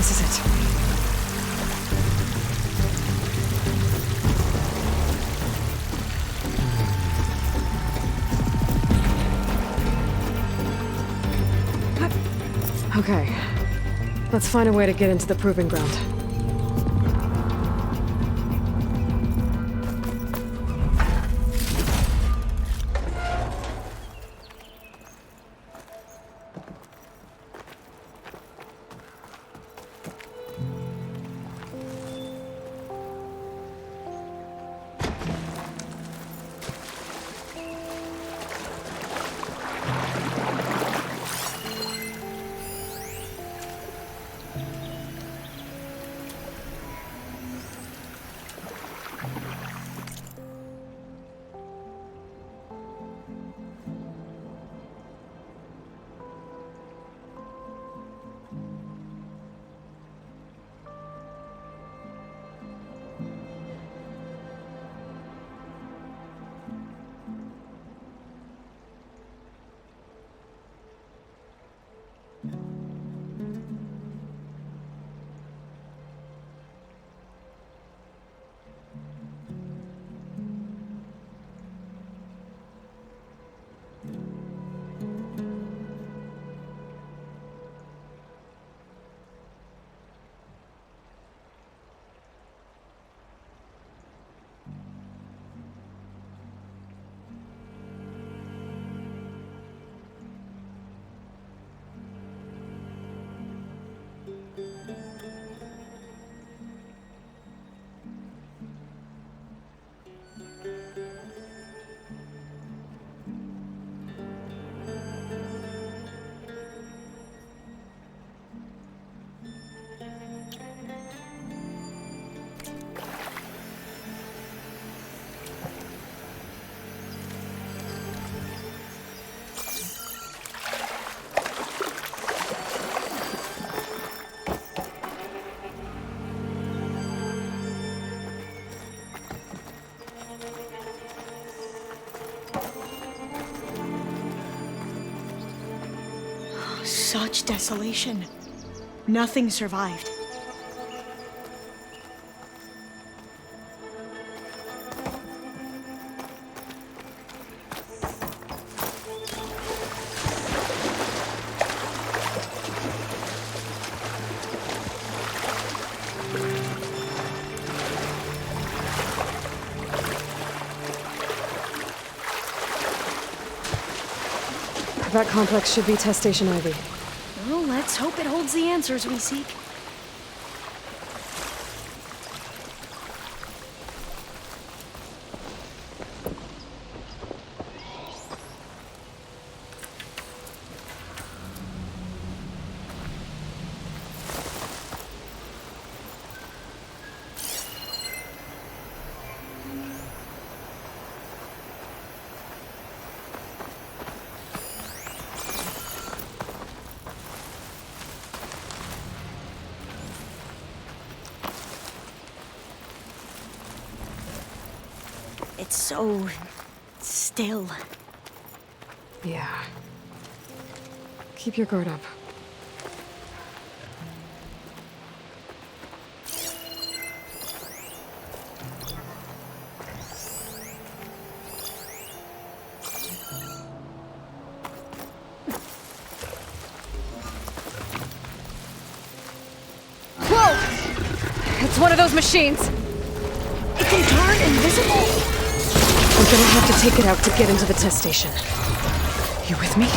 This is it. Okay. Let's find a way to get into the proving ground. Such desolation. Nothing survived. That complex should be test station Ivy. Well, let's hope it holds the answers we seek. It's so still. Yeah. Keep your guard up. Whoa! It's one of those machines! It can turn invisible! We're gonna have to take it out to get into the test station. You with me?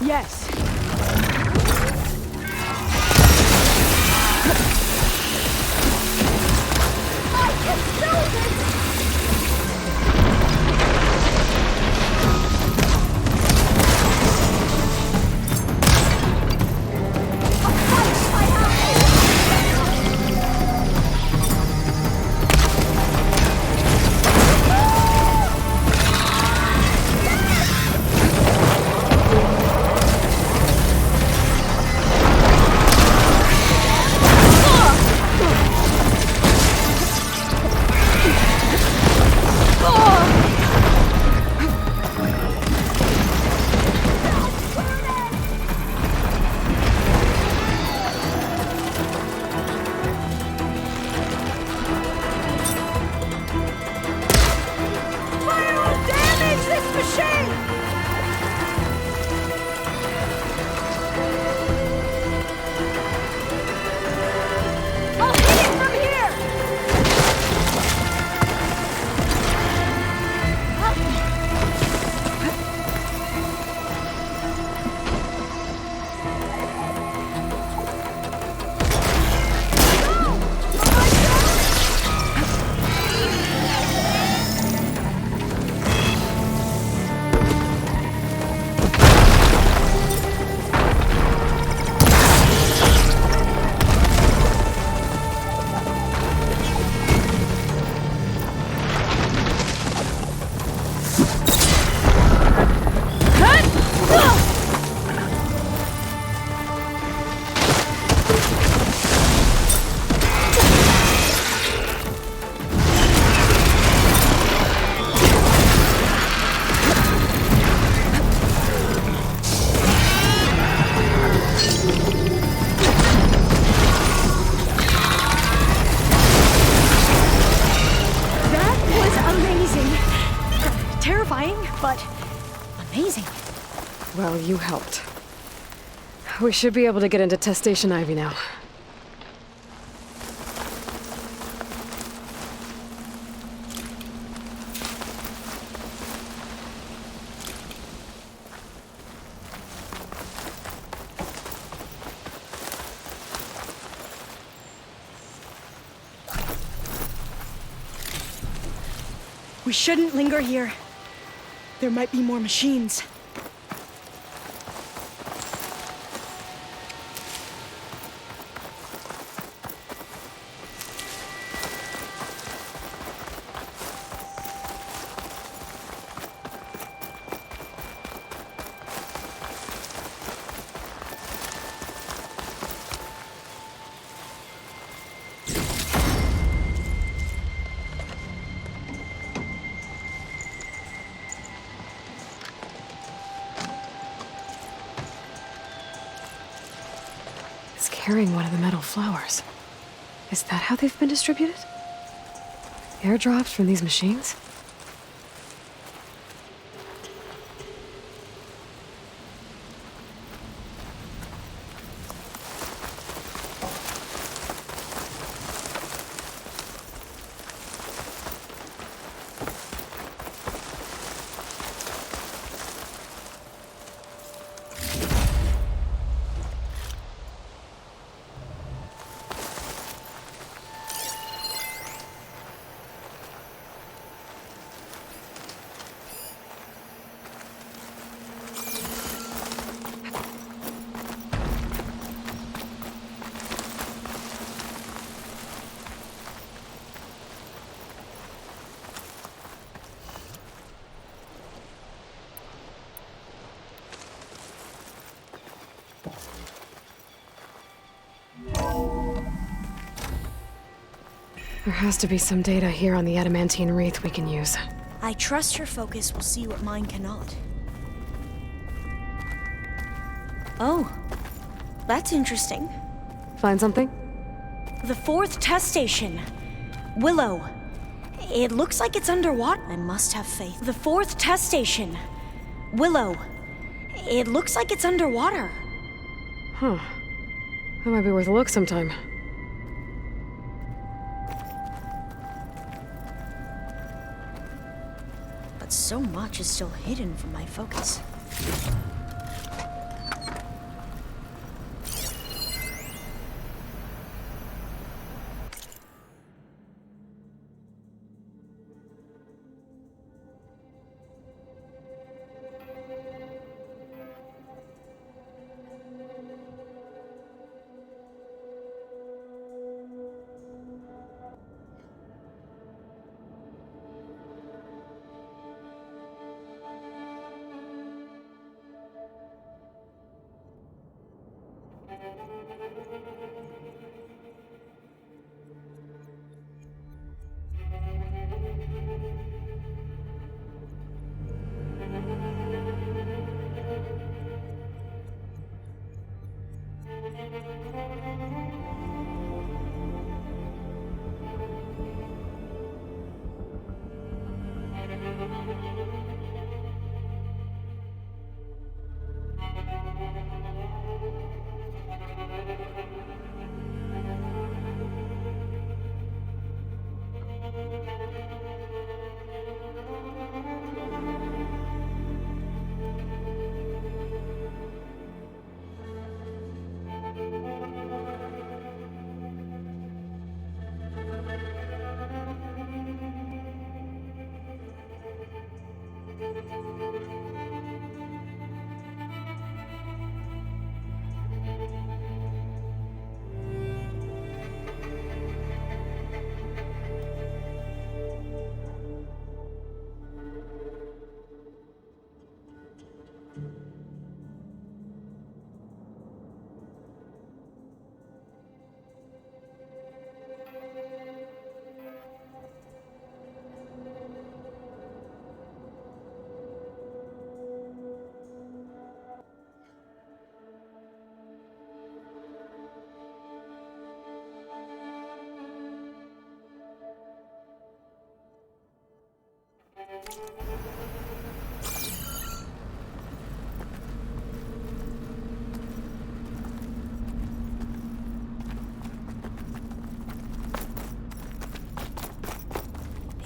Yes. I can smell this! Well, you helped. We should be able to get into Test Station Ivy now. We shouldn't linger here. There might be more machines. Carrying one of the metal flowers. Is that how they've been distributed? Airdrops from these machines? There has to be some data here on the adamantine wreath we can use. I trust your focus will see what mine cannot. Oh, that's interesting. Find something? The 4th test station. Willow. It looks like it's underwater. I must have faith. The 4th test station. Willow. It looks like it's underwater. Huh. That might be worth a look sometime. But so much is still hidden from my focus.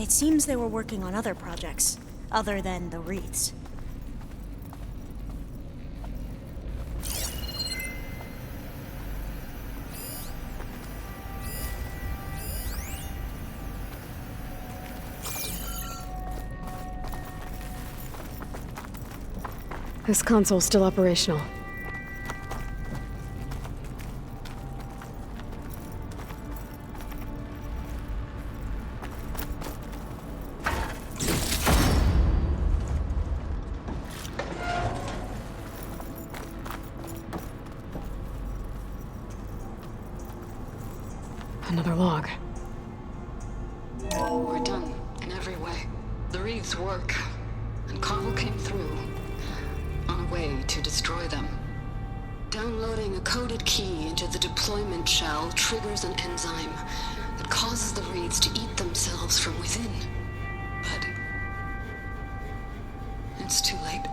It seems they were working on other projects, other than the wreaths. This console's still operational. Another log. We're done in every way. The wreaths work, and Carl came through on a way to destroy them. Downloading a coded key into the deployment shell triggers an enzyme that causes the wreaths to eat themselves from within. But it's too late.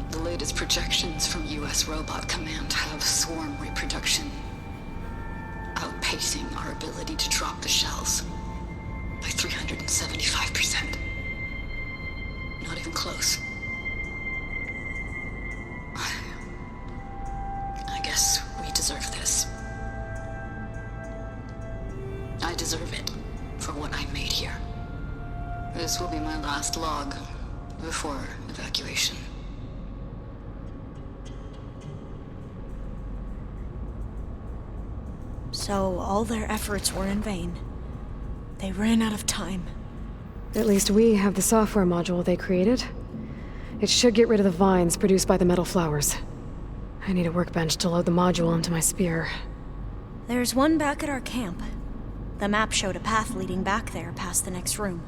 The latest projections from US Robot Command have swarm reproduction outpacing our ability to drop the shells by 375%. Not even close. I guess we deserve this. I deserve it for what I made here. This will be my last log before evacuation. So all their efforts were in vain. They ran out of time. At least we have the software module they created. It should get rid of the vines produced by the metal flowers. I need a workbench to load the module into my spear. There's one back at our camp. The map showed a path leading back there past the next room.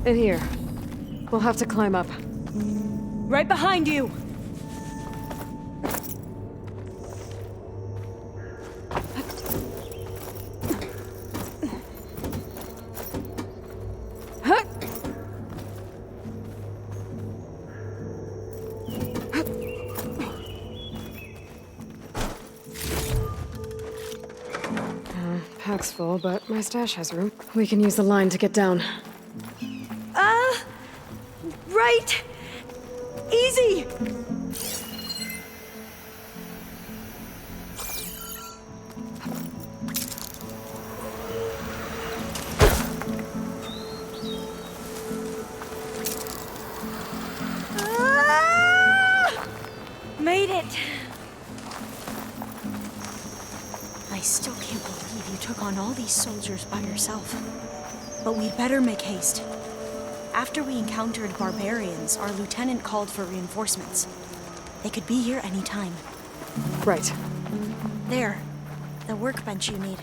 In here. We'll have to climb up. Right behind you! backpack's full, but my stash has room. We can use the line to get down. Right! Easy! Made it! I still can't believe you took on all these soldiers by yourself. But we'd better make haste. After we encountered barbarians, our lieutenant called for reinforcements. They could be here any time. Right. There. The workbench you need.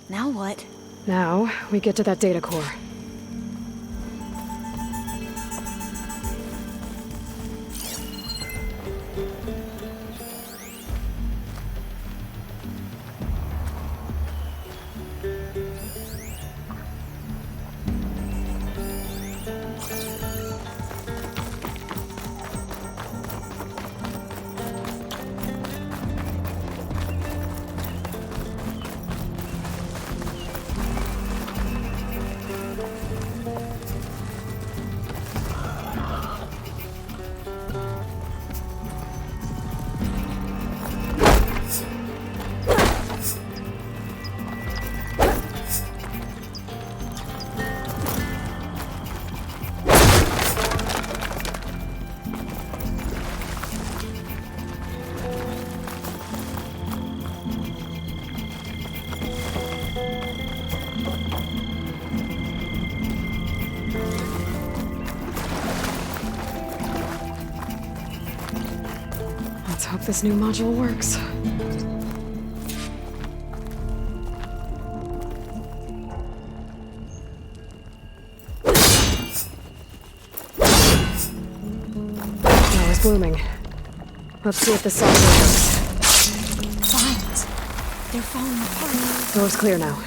Now what? Now, we get to that data core. Let's hope this new module works. Now it's blooming. Let's see if the software works. Vines. They're falling apart. Door's clear now.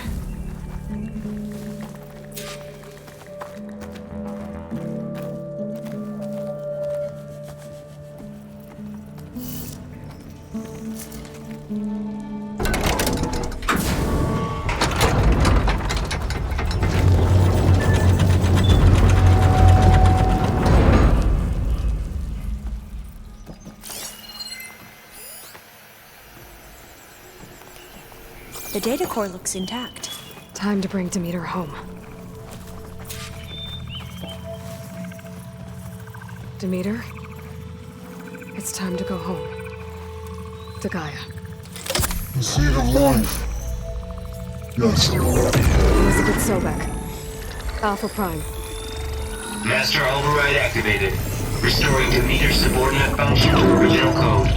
The data core looks intact. Time to bring Demeter home. Demeter, it's time to go home. To Gaia. The seed of life. Yes, I'm already here. Elizabeth Sobek. Alpha Prime. Master override activated. Restoring Demeter's subordinate function to original code.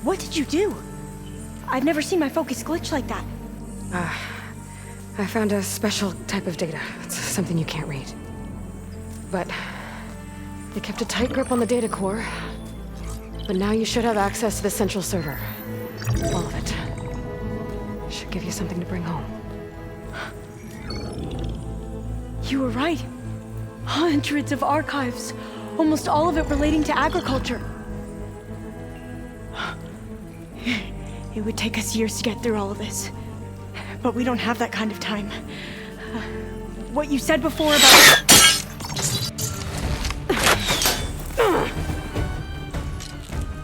What did you do? I've never seen my focus glitch like that. I found a special type of data. It's something you can't read. But they kept a tight grip on the data core. But now you should have access to the central server. All of it. Should give you something to bring home. You were right. Hundreds of archives. Almost all of it relating to agriculture. It would take us years to get through all of this. But we don't have that kind of time. What you said before about...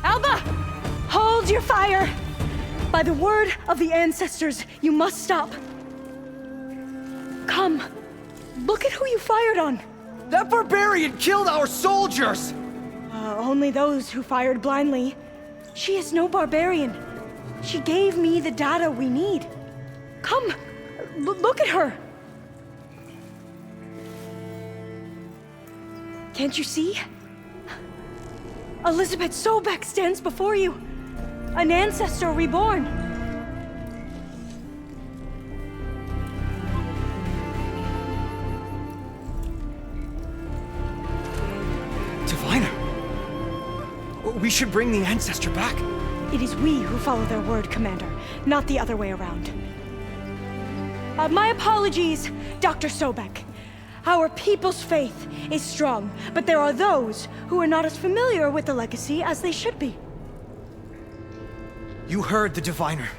Alba! Hold your fire! By the word of the ancestors, you must stop. Come. Look at who you fired on. That barbarian killed our soldiers! Only those who fired blindly. She is no barbarian. She gave me the data we need. Come, look at her. Can't you see? Elizabeth Sobek stands before you. An ancestor reborn. Diviner! We should bring the ancestor back. It is we who follow their word, Commander, not the other way around. My apologies, Dr. Sobek. Our people's faith is strong, but there are those who are not as familiar with the legacy as they should be. You heard the diviner.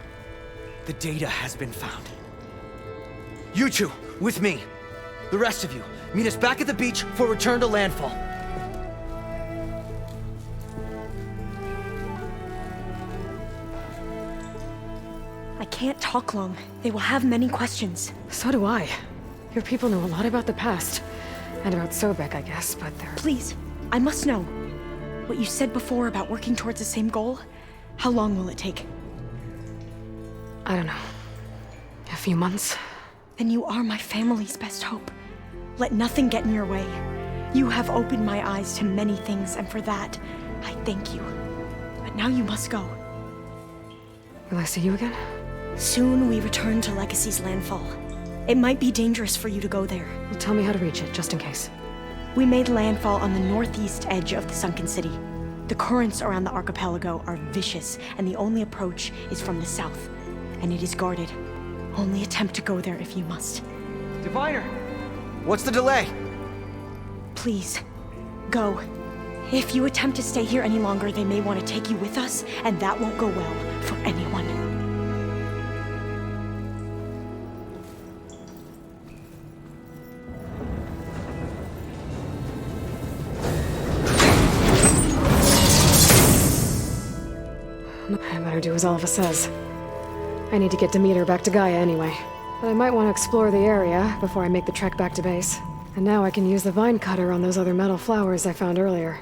The data has been found. You two, with me. The rest of you, meet us back at the beach for return to landfall. I can't talk long. They will have many questions. So do I. Your people know a lot about the past. And about Sobek, I guess, but they're... Please, I must know. What you said before about working towards the same goal, how long will it take? I don't know. A few months? Then you are my family's best hope. Let nothing get in your way. You have opened my eyes to many things, and for that, I thank you. But now you must go. Will I see you again? Soon we return to Legacy's landfall. It might be dangerous for you to go there. Well, tell me how to reach it, just in case. We made landfall on the northeast edge of the sunken city. The currents around the archipelago are vicious, and the only approach is from the south. And it is guarded. Only attempt to go there if you must. Diviner! What's the delay? Please, go. If you attempt to stay here any longer, they may want to take you with us, and that won't go well for anyone. I better do as Alva says. I need to get Demeter back to Gaia anyway. But I might want to explore the area before I make the trek back to base. And now I can use the vine cutter on those other metal flowers I found earlier.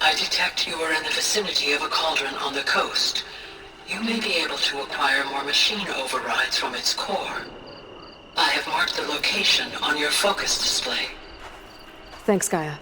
I detect you are in the vicinity of a cauldron on the coast. You may be able to acquire more machine overrides from its core. I have marked the location on your focus display. Thanks, Gaia.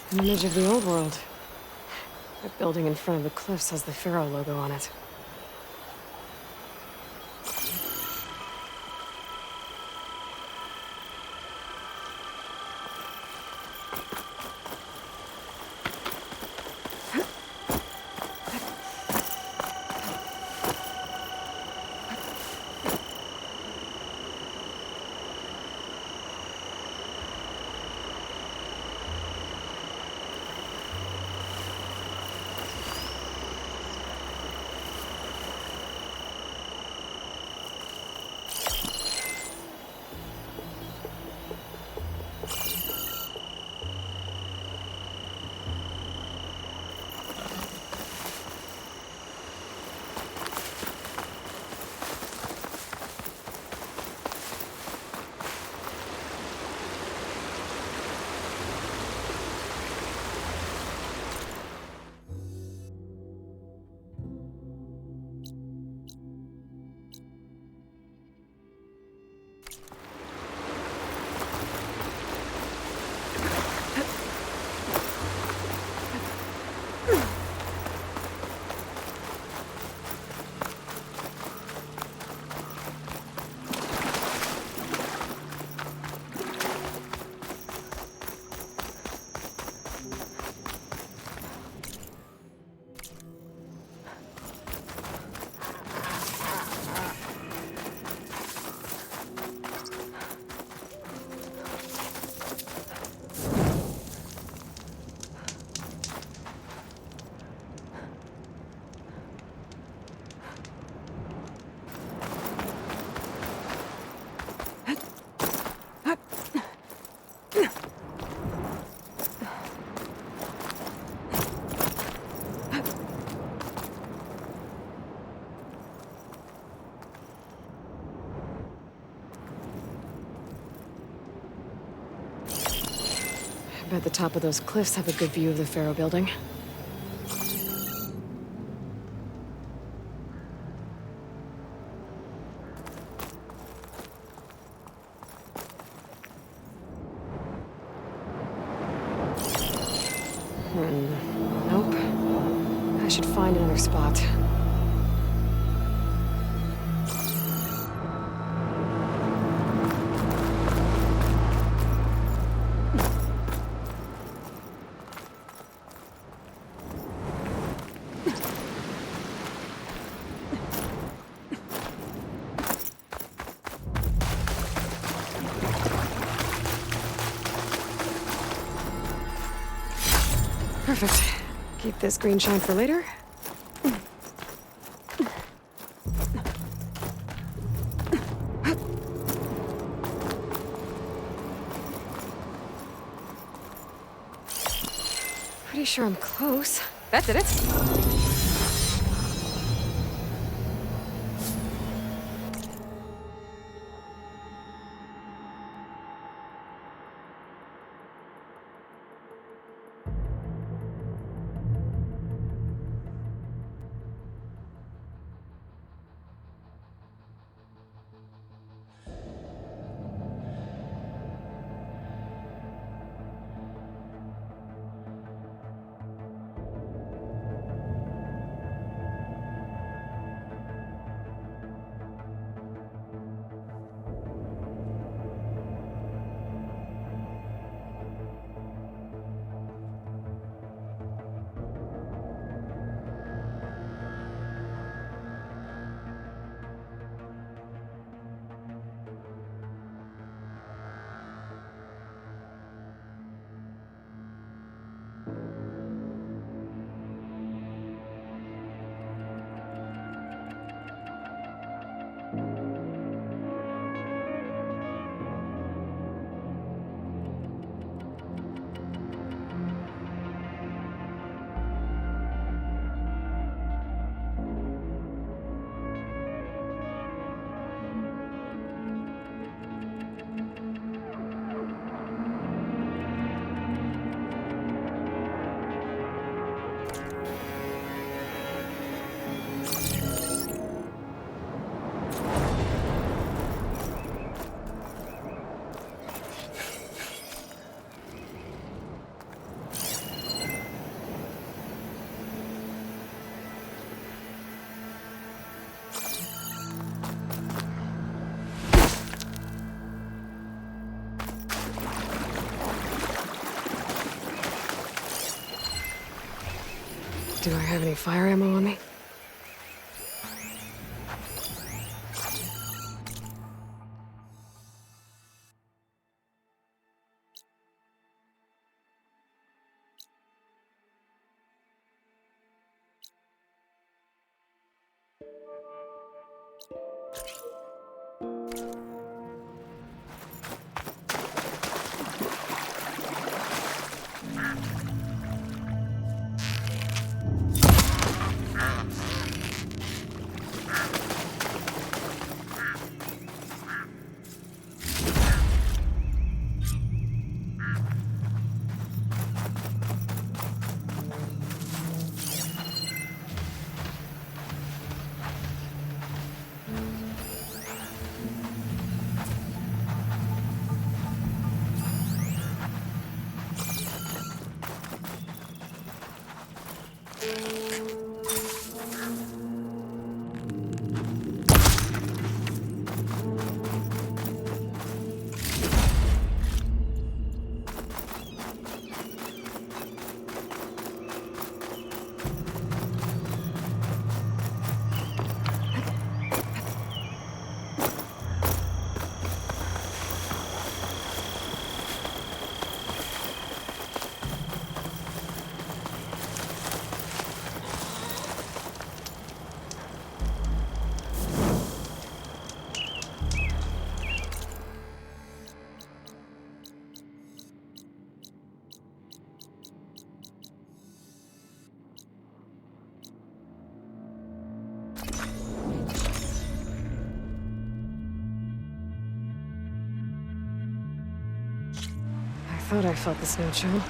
An image of the old world. That building in front of the cliffs has the Pharaoh logo on it. Bet the top of those cliffs have a good view of the Pharaoh building. Nope. I should find another spot. Perfect. Keep this green shine for later. Pretty sure I'm close. That did it. Do I have any fire ammo on me? thought I felt the snow chill.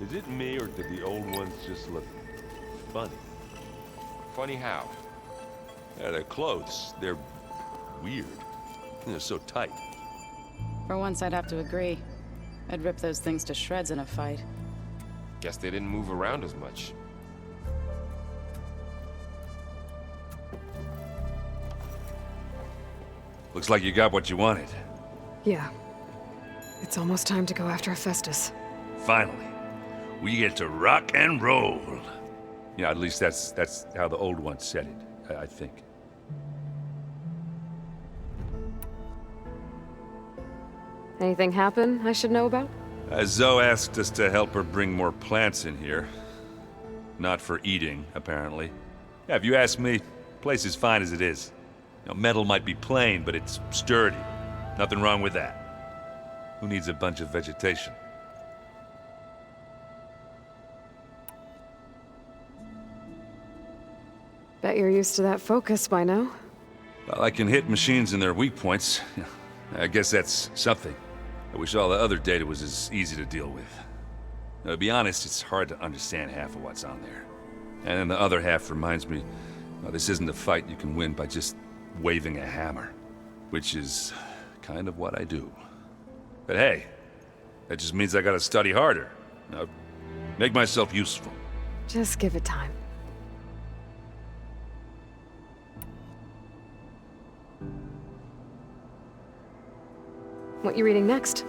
Is it me, or did the old ones just look funny? Funny how? Yeah, their clothes, they're weird. They're so tight. For once, I'd have to agree. I'd rip those things to shreds in a fight. Guess they didn't move around as much. Looks like you got what you wanted. Yeah. It's almost time to go after Hephaestus. Finally. We get to rock and roll. Yeah, at least that's how the old ones said it, I think. Anything happen I should know about? Zoe asked us to help her bring more plants in here. Not for eating, apparently. Yeah, if you ask me, the place is fine as it is. You know, metal might be plain, but it's sturdy. Nothing wrong with that. Who needs a bunch of vegetation? Bet you're used to that focus by now. Well, I can hit machines in their weak points. I guess that's something. I wish all the other data was as easy to deal with. Now, to be honest, it's hard to understand half of what's on there. And then the other half reminds me, well, this isn't a fight you can win by just waving a hammer. Which is kind of what I do. But hey, that just means I gotta study harder. Now, make myself useful. Just give it time. What you reading next?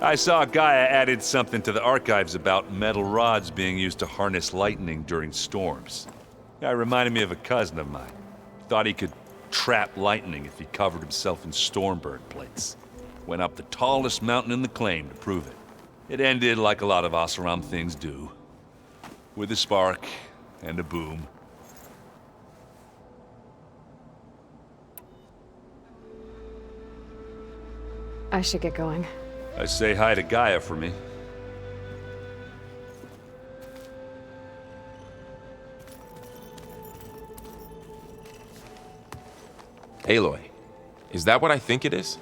I saw Gaia added something to the archives about metal rods being used to harness lightning during storms. That reminded me of a cousin of mine. Thought he could trap lightning if he covered himself in stormbird plates. Went up the tallest mountain in the claim to prove it. It ended like a lot of Oseram things do. With a spark and a boom. I should get going. I say hi to Gaia for me. Aloy, is that what I think it is?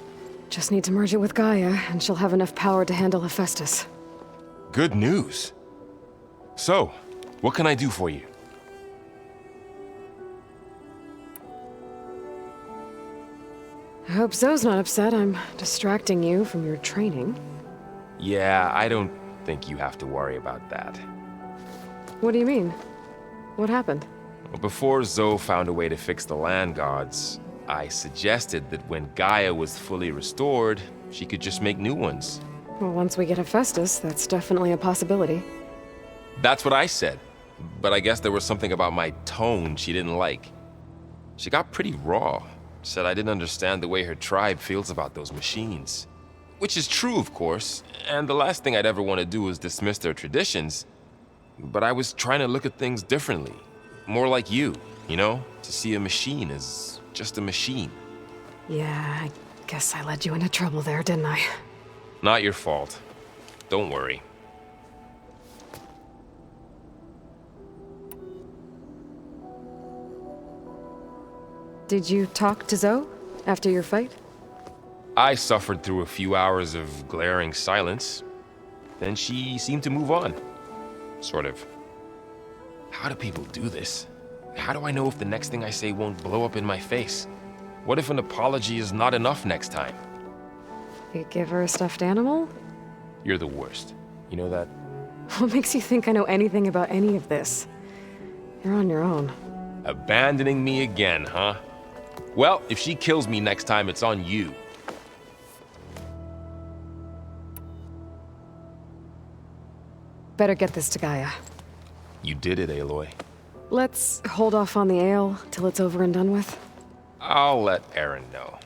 Just need to merge it with Gaia, and she'll have enough power to handle Hephaestus. Good news. So, what can I do for you? I hope Zoe's not upset I'm distracting you from your training. Yeah, I don't think you have to worry about that. What do you mean? What happened? Well, before Zoe found a way to fix the land gods, I suggested that when Gaia was fully restored, she could just make new ones. Well, once we get Hephaestus, that's definitely a possibility. That's what I said, but I guess there was something about my tone she didn't like. She got pretty raw. Said I didn't understand the way her tribe feels about those machines. Which is true, of course, and the last thing I'd ever want to do is dismiss their traditions. But I was trying to look at things differently. More like you know? To see a machine as just a machine. Yeah, I guess I led you into trouble there, didn't I? Not your fault. Don't worry. Did you talk to Zoe after your fight? I suffered through a few hours of glaring silence. Then she seemed to move on. Sort of. How do people do this? How do I know if the next thing I say won't blow up in my face? What if an apology is not enough next time? You give her a stuffed animal? You're the worst. You know that? What makes you think I know anything about any of this? You're on your own. Abandoning me again, huh? Well, if she kills me next time, it's on you. Better get this to Gaia. You did it, Aloy. Let's hold off on the ale till it's over and done with. I'll let Aaron know.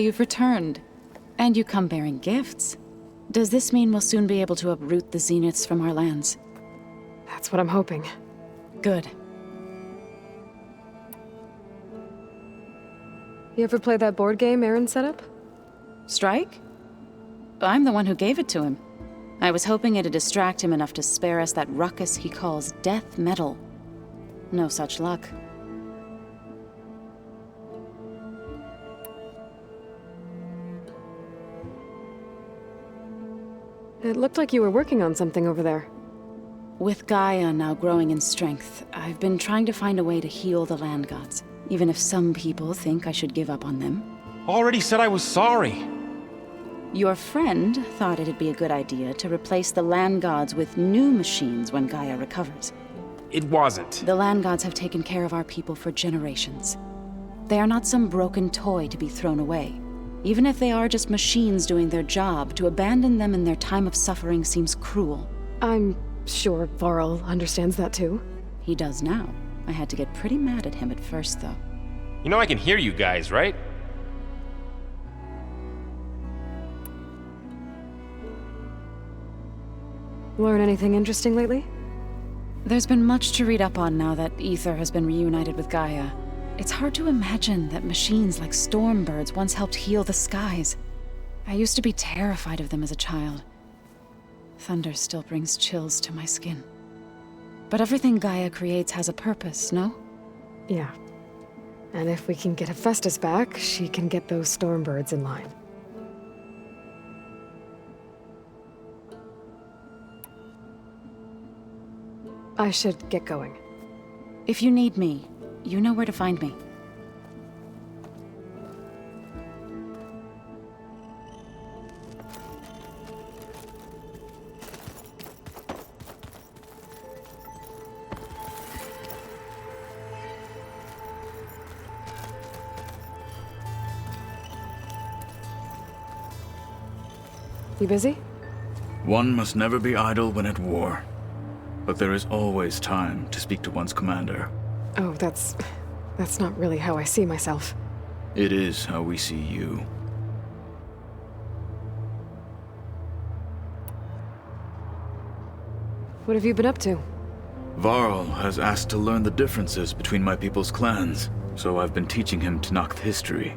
you've returned. And you come bearing gifts. Does this mean we'll soon be able to uproot the zeniths from our lands? That's what I'm hoping. Good. You ever play that board game Aaron set up? Strike? I'm the one who gave it to him. I was hoping it'd distract him enough to spare us that ruckus he calls death metal. No such luck. It looked like you were working on something over there. With Gaia now growing in strength, I've been trying to find a way to heal the land gods, even if some people think I should give up on them. Already said I was sorry. Your friend thought it'd be a good idea to replace the land gods with new machines when Gaia recovers. It wasn't. The land gods have taken care of our people for generations. They are not some broken toy to be thrown away. Even if they are just machines doing their job, to abandon them in their time of suffering seems cruel. I'm sure Varl understands that too. He does now. I had to get pretty mad at him at first, though. You know I can hear you guys, right? Learn anything interesting lately? There's been much to read up on now that Ether has been reunited with Gaia. It's hard to imagine that machines like stormbirds once helped heal the skies. I used to be terrified of them as a child. Thunder still brings chills to my skin. But everything Gaia creates has a purpose, no? Yeah. And if we can get Hephaestus back, she can get those stormbirds in line. I should get going. If you need me, you know where to find me. You busy? One must never be idle when at war. But there is always time to speak to one's commander. Oh, that's not really how I see myself. It is how we see you. What have you been up to? Varl has asked to learn the differences between my people's clans, so I've been teaching him Tenakth history.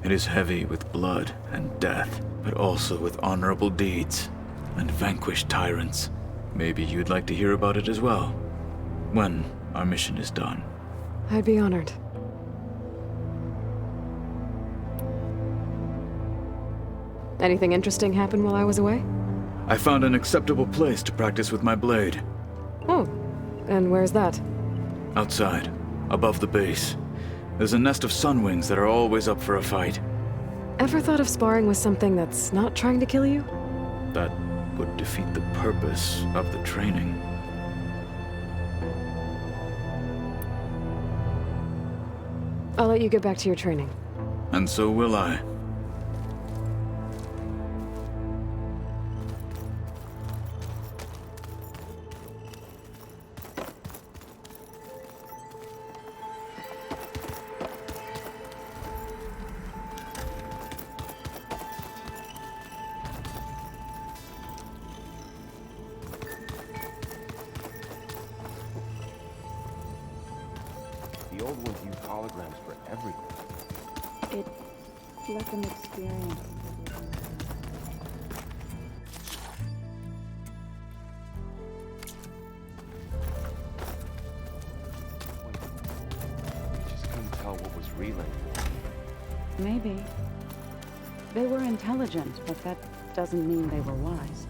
It is heavy with blood and death, but also with honorable deeds and vanquished tyrants. Maybe you'd like to hear about it as well, when our mission is done. I'd be honored. Anything interesting happen while I was away? I found an acceptable place to practice with my blade. Oh, and where's that? Outside, above the base. There's a nest of sunwings that are always up for a fight. Ever thought of sparring with something that's not trying to kill you? That would defeat the purpose of the training. I'll let you get back to your training. And so will I. The old ones use holograms for everything. It let them experience. I just couldn't tell what was real anymore. Maybe. They were intelligent, but that doesn't mean they were wise.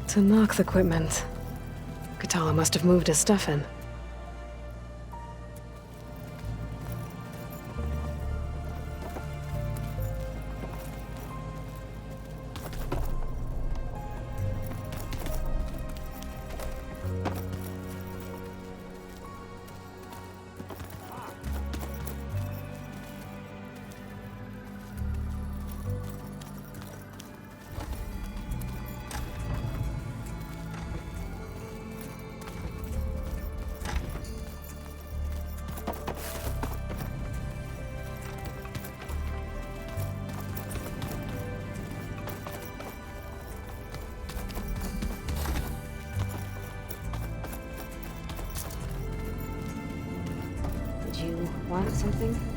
Tenakth equipment. Katala must have moved his stuff in. want something?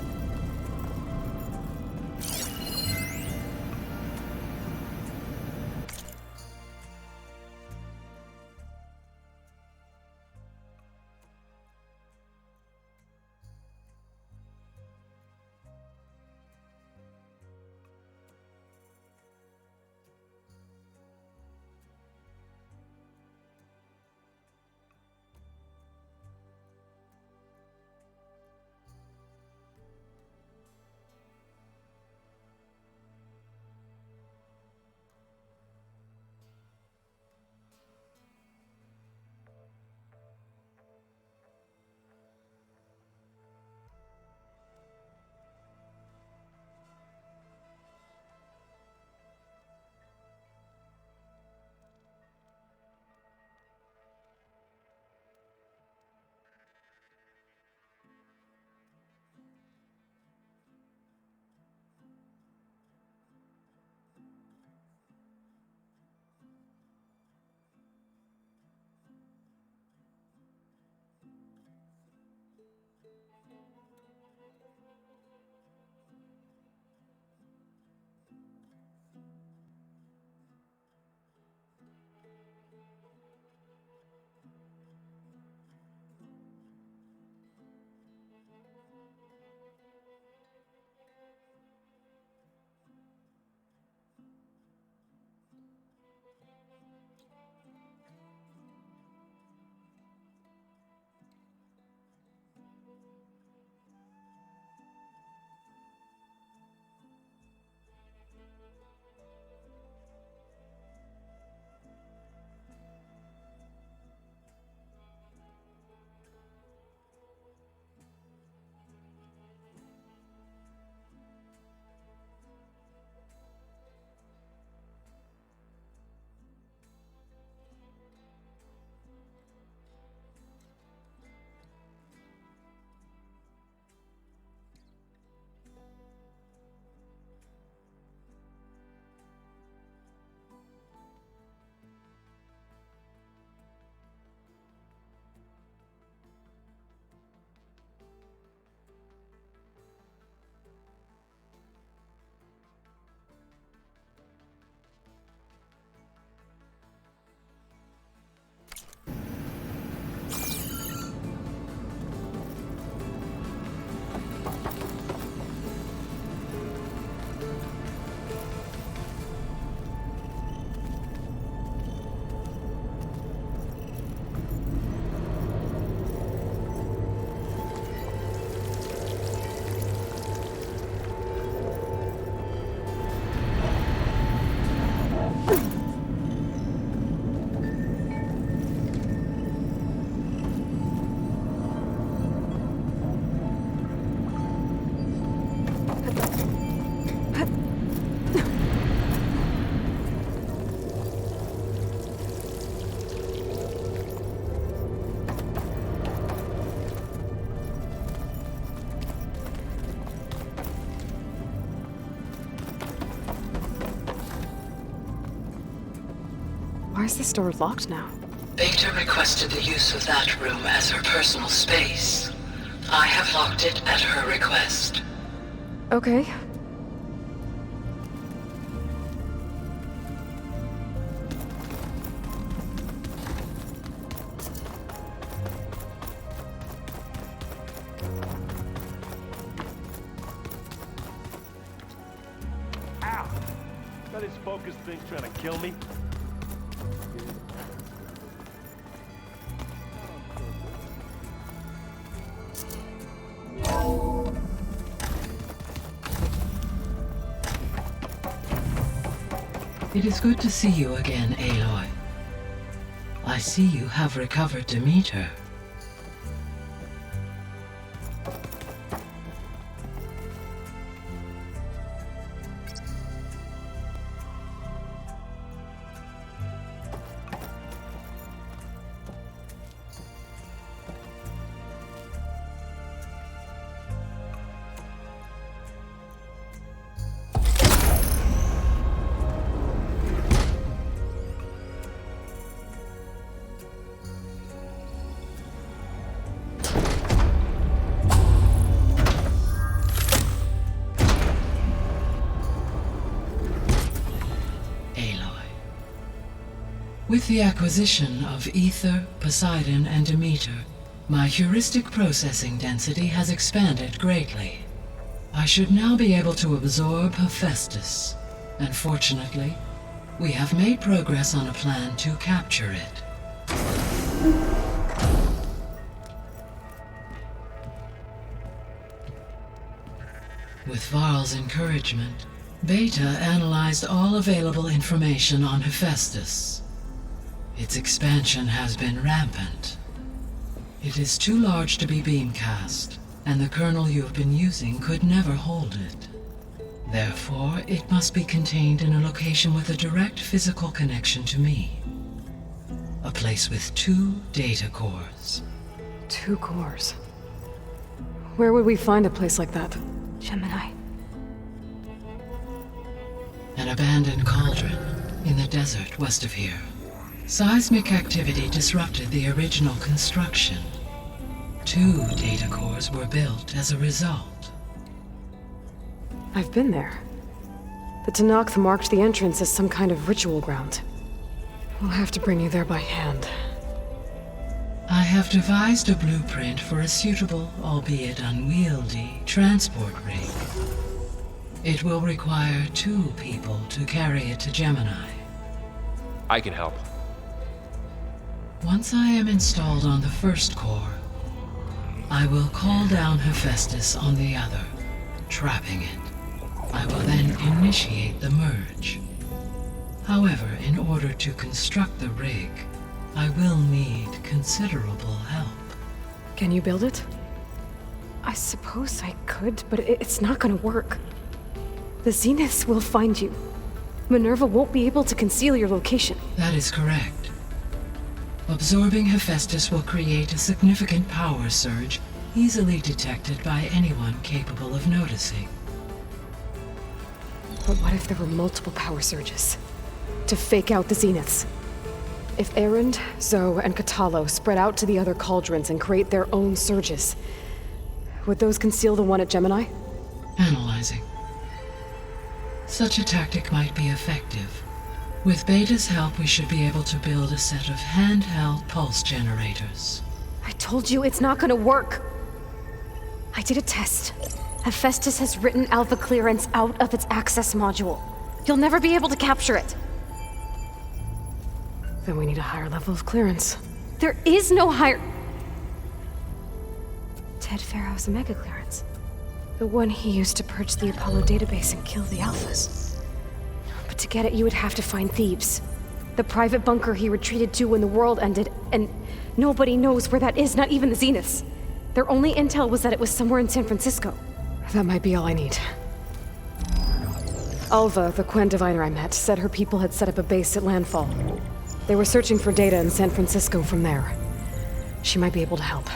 Why is this door locked now? Beta requested the use of that room as her personal space. I have locked it at her request. Okay. Ow! That is focus thing's trying to kill me. It is good to see you again, Aloy. I see you have recovered Demeter. With the acquisition of Ether, Poseidon, and Demeter, my heuristic processing density has expanded greatly. I should now be able to absorb Hephaestus, and fortunately, we have made progress on a plan to capture it. With Varl's encouragement, Beta analyzed all available information on Hephaestus. Its expansion has been rampant. It is too large to be beamcast, and the kernel you have been using could never hold it. Therefore, it must be contained in a location with a direct physical connection to me. A place with 2 data cores. 2 cores? Where would we find a place like that? Gemini. An abandoned cauldron in the desert west of here. Seismic activity disrupted the original construction. 2 data cores were built as a result. I've been there. The Tenakth marked the entrance as some kind of ritual ground. We'll have to bring you there by hand. I have devised a blueprint for a suitable, albeit unwieldy, transport rig. It will require 2 people to carry it to Gemini. I can help. Once I am installed on the first core, I will call down Hephaestus on the other, trapping it. I will then initiate the merge. However, in order to construct the rig, I will need considerable help. Can you build it? I suppose I could, but it's not gonna work. The Zeniths will find you. Minerva won't be able to conceal your location. That is correct. Absorbing Hephaestus will create a significant power surge, easily detected by anyone capable of noticing. But what if there were multiple power surges? To fake out the Zeniths? If Erend, Zoe, and Katalo spread out to the other cauldrons and create their own surges, would those conceal the one at Gemini? Analyzing. Such a tactic might be effective. With Beta's help, we should be able to build a set of handheld pulse generators. I told you it's not gonna work! I did a test. Hephaestus has written Alpha clearance out of its access module. You'll never be able to capture it. Then we need a higher level of clearance. There is no higher... Ted Pharaoh's Omega clearance. The one he used to purge the Apollo database and kill the Alphas. But to get it, you would have to find Thebes. The private bunker he retreated to when the world ended, and nobody knows where that is, not even the Zeniths. Their only intel was that it was somewhere in San Francisco. That might be all I need. Alva, the Quen diviner I met, said her people had set up a base at landfall. They were searching for data in San Francisco from there. She might be able to help.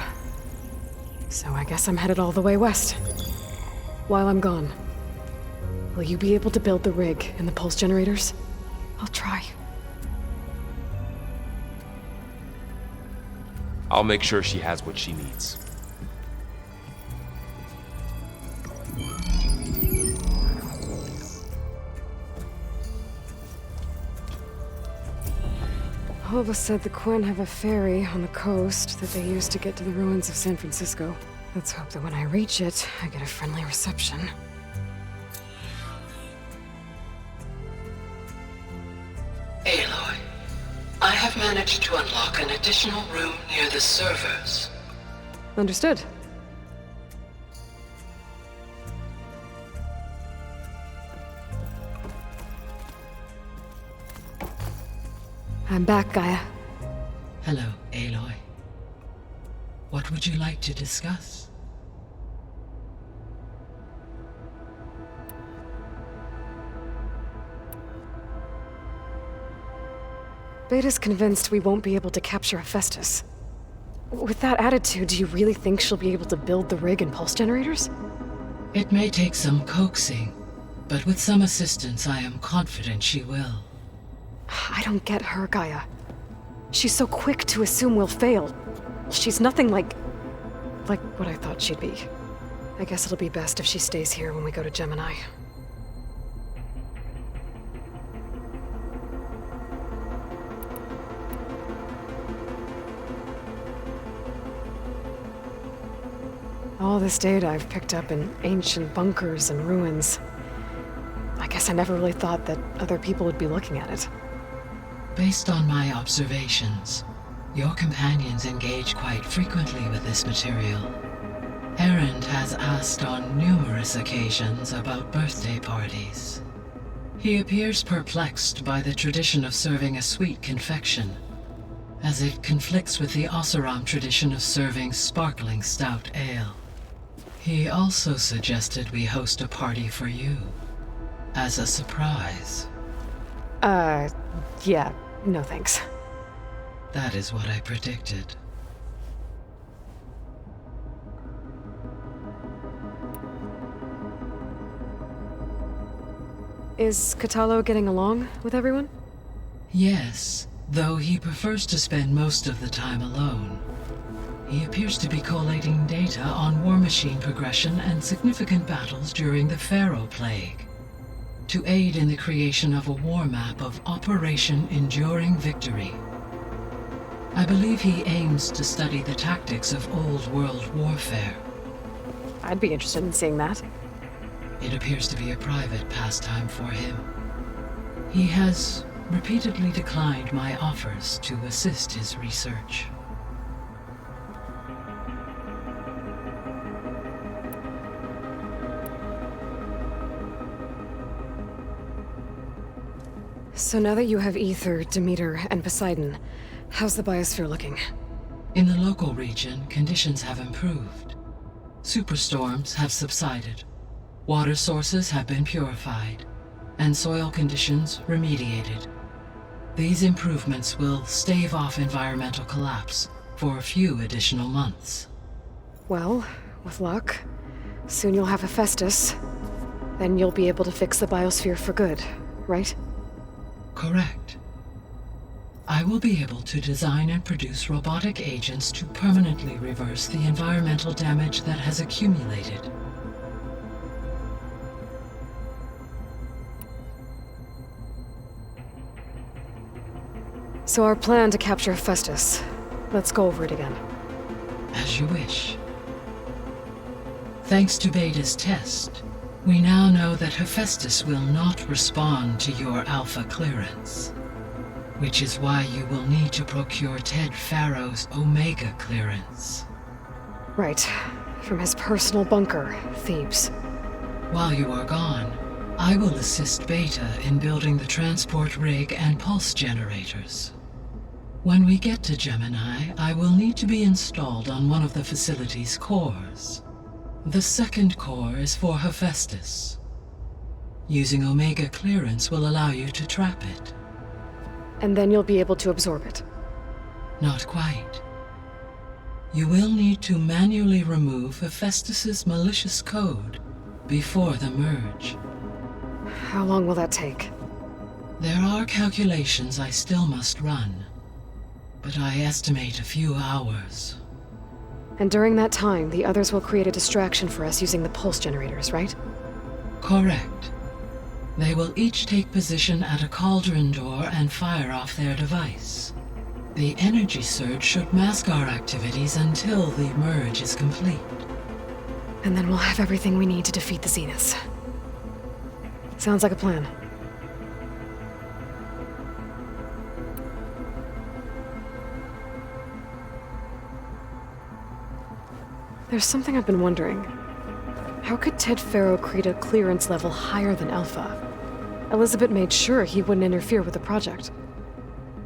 So I guess I'm headed all the way west. While I'm gone, will you be able to build the rig and the pulse generators? I'll try. I'll make sure she has what she needs. Alva said the Quen have a ferry on the coast that they use to get to the ruins of San Francisco. Let's hope that when I reach it, I get a friendly reception. Aloy, I have managed to unlock an additional room near the servers. Understood. I'm back, Gaia. Hello, Aloy. What would you like to discuss? Beta's convinced we won't be able to capture Hephaestus. With that attitude, do you really think she'll be able to build the rig and pulse generators? It may take some coaxing, but with some assistance, I am confident she will. I don't get her, Gaia. She's so quick to assume we'll fail. She's nothing like what I thought she'd be. I guess it'll be best if she stays here when we go to Gemini. All this data I've picked up in ancient bunkers and ruins. I guess I never really thought that other people would be looking at it. Based on my observations, your companions engage quite frequently with this material. Erend has asked on numerous occasions about birthday parties. He appears perplexed by the tradition of serving a sweet confection, as it conflicts with the Oseram tradition of serving sparkling stout ale. He also suggested we host a party for you, as a surprise. Yeah, no thanks. That is what I predicted. Is Katalo getting along with everyone? Yes, though he prefers to spend most of the time alone. He appears to be collating data on war machine progression and significant battles during the Pharaoh Plague, to aid in the creation of a war map of Operation Enduring Victory. I believe he aims to study the tactics of Old World warfare. I'd be interested in seeing that. It appears to be a private pastime for him. He has repeatedly declined my offers to assist his research. So now that you have Ether, Demeter, and Poseidon, how's the biosphere looking? In the local region, conditions have improved. Superstorms have subsided. Water sources have been purified, and soil conditions remediated. These improvements will stave off environmental collapse for a few additional months. Well, with luck, soon you'll have Hephaestus. Then you'll be able to fix the biosphere for good, right? Correct. I will be able to design and produce robotic agents to permanently reverse the environmental damage that has accumulated. So our plan to capture Hephaestus. Let's go over it again. As you wish. Thanks to Beta's test, we now know that Hephaestus will not respond to your Alpha clearance, which is why you will need to procure Ted Pharaoh's Omega clearance. Right. From his personal bunker, Thebes. While you are gone, I will assist Beta in building the transport rig and pulse generators. When we get to Gemini, I will need to be installed on one of the facility's cores. The second core is for Hephaestus. Using Omega clearance will allow you to trap it. And then you'll be able to absorb it. Not quite. You will need to manually remove Hephaestus's malicious code before the merge. How long will that take? There are calculations I still must run, but I estimate a few hours. And during that time, the others will create a distraction for us using the pulse generators, right? Correct. They will each take position at a cauldron door and fire off their device. The energy surge should mask our activities until the merge is complete. And then we'll have everything we need to defeat the Zeniths. Sounds like a plan. There's something I've been wondering. How could Ted Pharaoh create a clearance level higher than Alpha? Elizabeth made sure he wouldn't interfere with the project.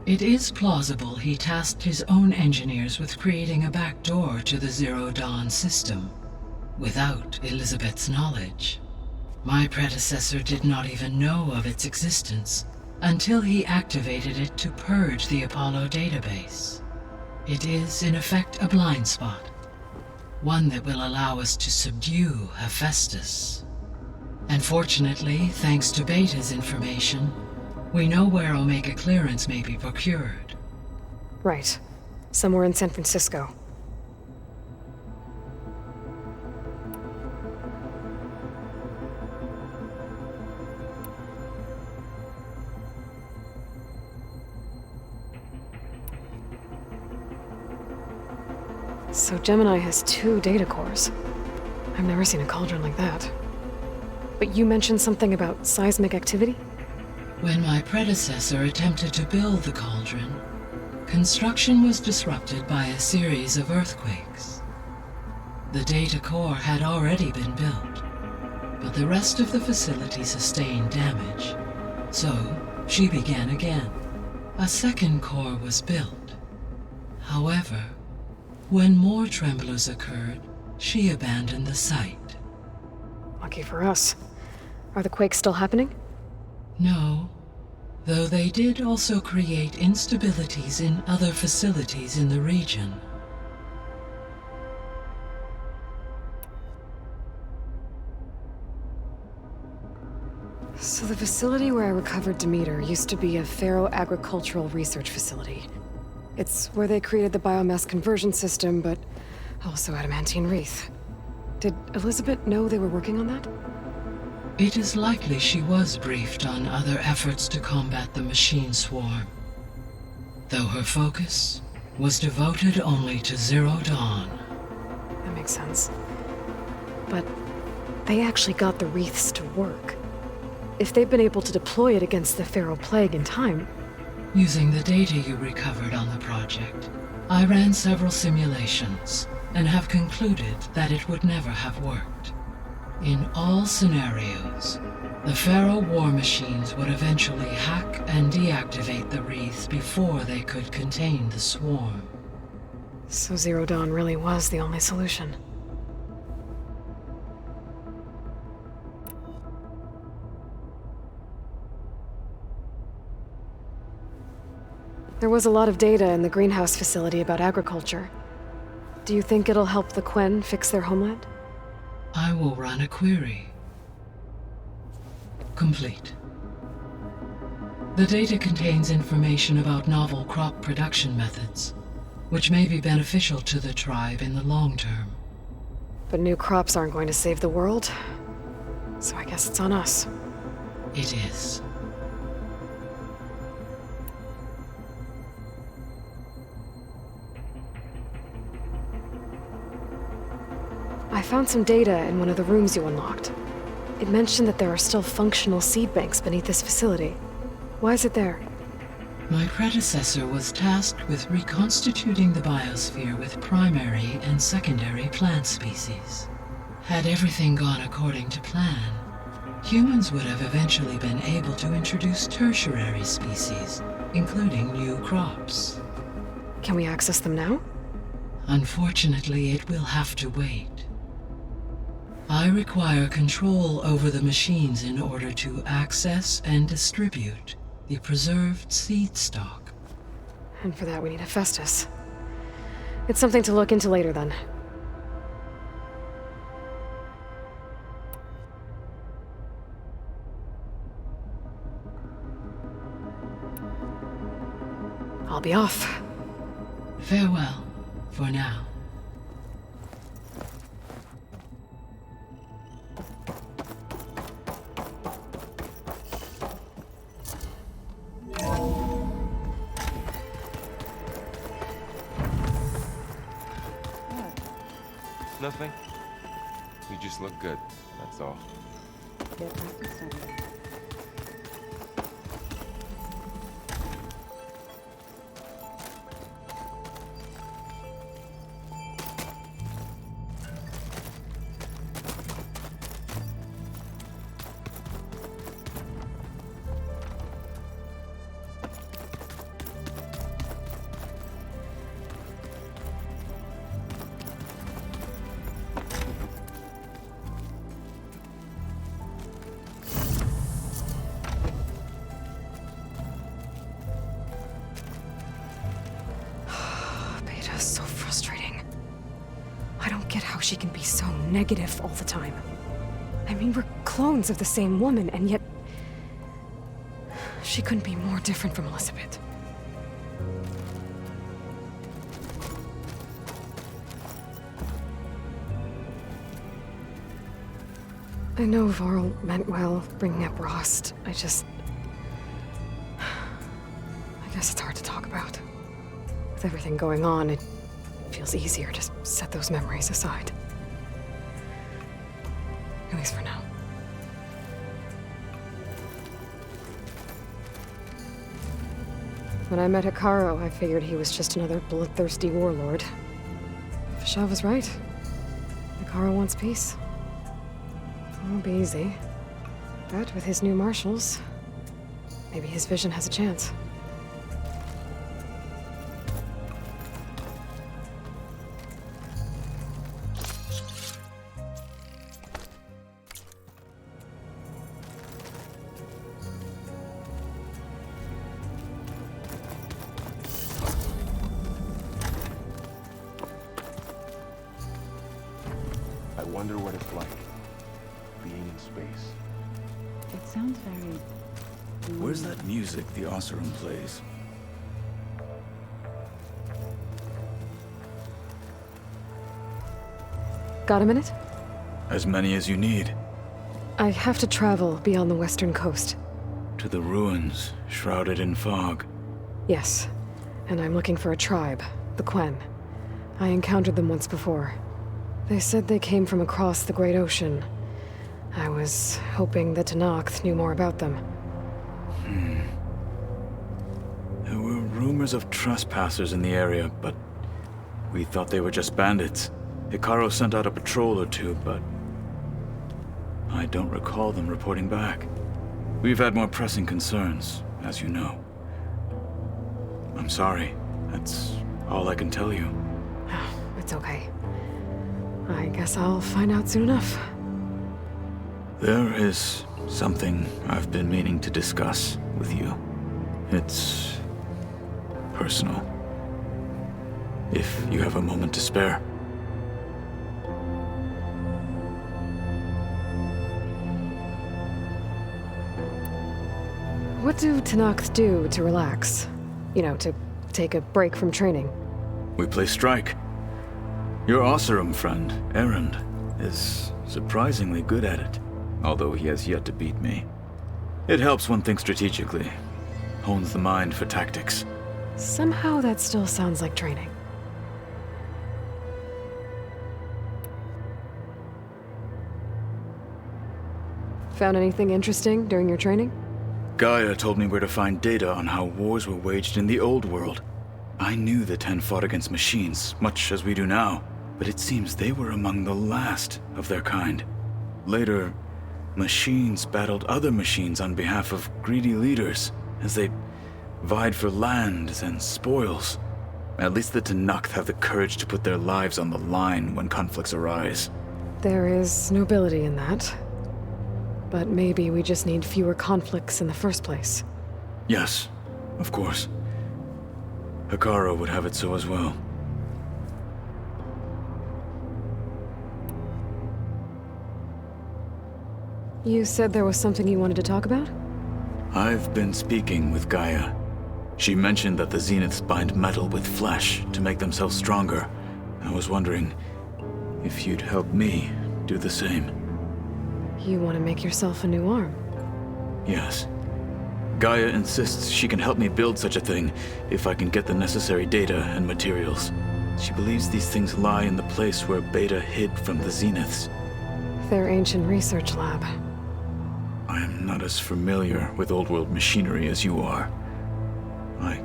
It is plausible he tasked his own engineers with creating a back door to the Zero Dawn system, without Elizabeth's knowledge. My predecessor did not even know of its existence until he activated it to purge the Apollo database. It is, in effect, a blind spot. One that will allow us to subdue Hephaestus. And fortunately, thanks to Beta's information, we know where Omega clearance may be procured. Right. Somewhere in San Francisco. So Gemini has 2 data cores. I've never seen a cauldron like that. But you mentioned something about seismic activity? When my predecessor attempted to build the cauldron, construction was disrupted by a series of earthquakes. The data core had already been built, but the rest of the facility sustained damage. So, she began again. A second core was built. However, when more tremblers occurred, she abandoned the site. Lucky for us. Are the quakes still happening? No, though they did also create instabilities in other facilities in the region. So the facility where I recovered Demeter used to be a Pharaoh agricultural research facility. It's where they created the biomass conversion system, but also adamantine wreath. Did Elizabeth know they were working on that? It is likely she was briefed on other efforts to combat the machine swarm, though her focus was devoted only to Zero Dawn. That makes sense. But they actually got the wreaths to work. If they've been able to deploy it against the Pharaoh Plague in time... Using the data you recovered on the project, I ran several simulations and have concluded that it would never have worked. In all scenarios, the Pharaoh war machines would eventually hack and deactivate the wreaths before they could contain the swarm. So Zero Dawn really was the only solution. There was a lot of data in the greenhouse facility about agriculture. Do you think it'll help the Quen fix their homeland? I will run a query. Complete. The data contains information about novel crop production methods, which may be beneficial to the tribe in the long term. But new crops aren't going to save the world, so I guess it's on us. It is. I found some data in one of the rooms you unlocked. It mentioned that there are still functional seed banks beneath this facility. Why is it there? My predecessor was tasked with reconstituting the biosphere with primary and secondary plant species. Had everything gone according to plan, humans would have eventually been able to introduce tertiary species, including new crops. Can we access them now? Unfortunately, it will have to wait. I require control over the machines in order to access and distribute the preserved seed stock. And for that we need Hephaestus. It's something to look into later then. I'll be off. Farewell, for now. Nothing. You just look good, that's all. She can be so negative all the time. I mean, we're clones of the same woman, and yet... she couldn't be more different from Elizabeth. I know Varl meant well, bringing up Rost. I guess it's hard to talk about. With everything going on, it feels easier to set those memories aside. At least for now. When I met Hikaru, I figured he was just another bloodthirsty warlord. Fashav was right. Hikaru wants peace. It won't be easy. But with his new marshals, maybe his vision has a chance. I wonder what it's like, being in space. It sounds very... Where's that music the Oseram plays? Got a minute? As many as you need. I have to travel beyond the western coast. To the ruins, shrouded in fog. Yes, and I'm looking for a tribe, the Quen. I encountered them once before. They said they came from across the Great Ocean. I was hoping that Tenakth knew more about them. There were rumors of trespassers in the area, but we thought they were just bandits. Hikaru sent out a patrol or two, but I don't recall them reporting back. We've had more pressing concerns, as you know. I'm sorry. That's all I can tell you. It's okay. I guess I'll find out soon enough. There is something I've been meaning to discuss with you. It's personal. If you have a moment to spare. What do Tenakth do to relax? You know, to take a break from training? We play strike. Your Oseram friend, Erend, is surprisingly good at it, although he has yet to beat me. It helps one think strategically, hones the mind for tactics. Somehow that still sounds like training. Found anything interesting during your training? Gaia told me where to find data on how wars were waged in the old world. I knew the Ten fought against machines, much as we do now, but it seems they were among the last of their kind. Later, machines battled other machines on behalf of greedy leaders, as they vied for lands and spoils. At least the Tenakth have the courage to put their lives on the line when conflicts arise. There is nobility in that. But maybe we just need fewer conflicts in the first place. Yes, of course. Hikaru would have it so as well. You said there was something you wanted to talk about? I've been speaking with Gaia. She mentioned that the Zeniths bind metal with flesh to make themselves stronger. I was wondering if you'd help me do the same. You want to make yourself a new arm? Yes. Gaia insists she can help me build such a thing if I can get the necessary data and materials. She believes these things lie in the place where Beta hid from the Zeniths. Their ancient research lab. I am not as familiar with old world machinery as you are. I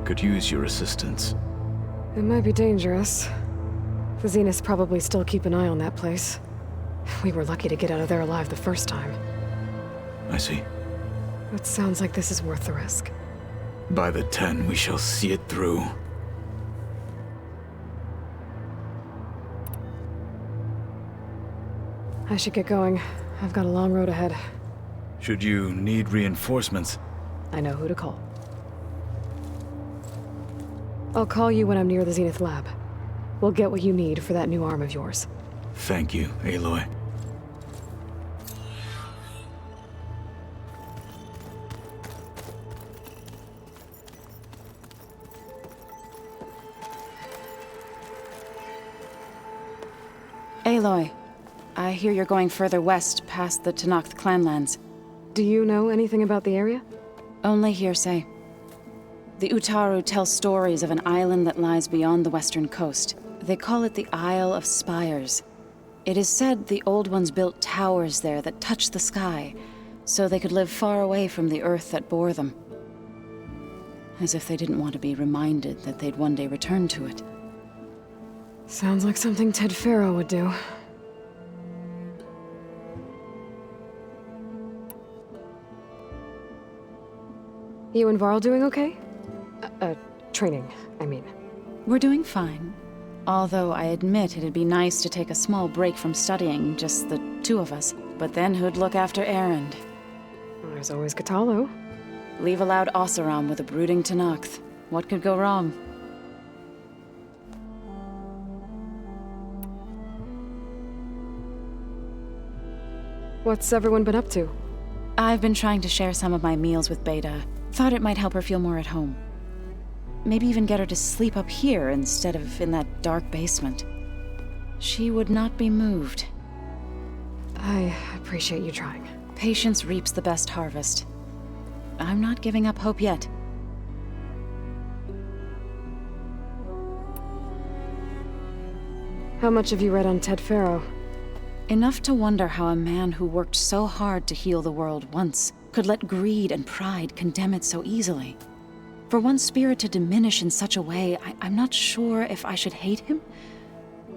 could use your assistance. It might be dangerous. The Zeniths probably still keep an eye on that place. We were lucky to get out of there alive the first time. I see. It sounds like this is worth the risk. By the 10, we shall see it through. I should get going. I've got a long road ahead. Should you need reinforcements? I know who to call. I'll call you when I'm near the Zenith lab. We'll get what you need for that new arm of yours. Thank you, Aloy. Aloy, I hear you're going further west past the Tenakth clanlands. Do you know anything about the area? Only hearsay. The Utaru tell stories of an island that lies beyond the western coast. They call it the Isle of Spires. It is said the Old Ones built towers there that touched the sky, so they could live far away from the earth that bore them. As if they didn't want to be reminded that they'd one day return to it. Sounds like something Ted Faro would do. You and Varl doing okay? Training, I mean. We're doing fine. Although I admit it'd be nice to take a small break from studying, just the two of us. But then who'd look after Erend? There's always Katalo. Leave a loud Oseram with a brooding Tenakth. What could go wrong? What's everyone been up to? I've been trying to share some of my meals with Beta. Thought it might help her feel more at home. Maybe even get her to sleep up here instead of in that dark basement. She would not be moved. I appreciate you trying. Patience reaps the best harvest. I'm not giving up hope yet. How much have you read on Ted Faro? Enough to wonder how a man who worked so hard to heal the world once could let greed and pride condemn it so easily. For one spirit to diminish in such a way, I'm not sure if I should hate him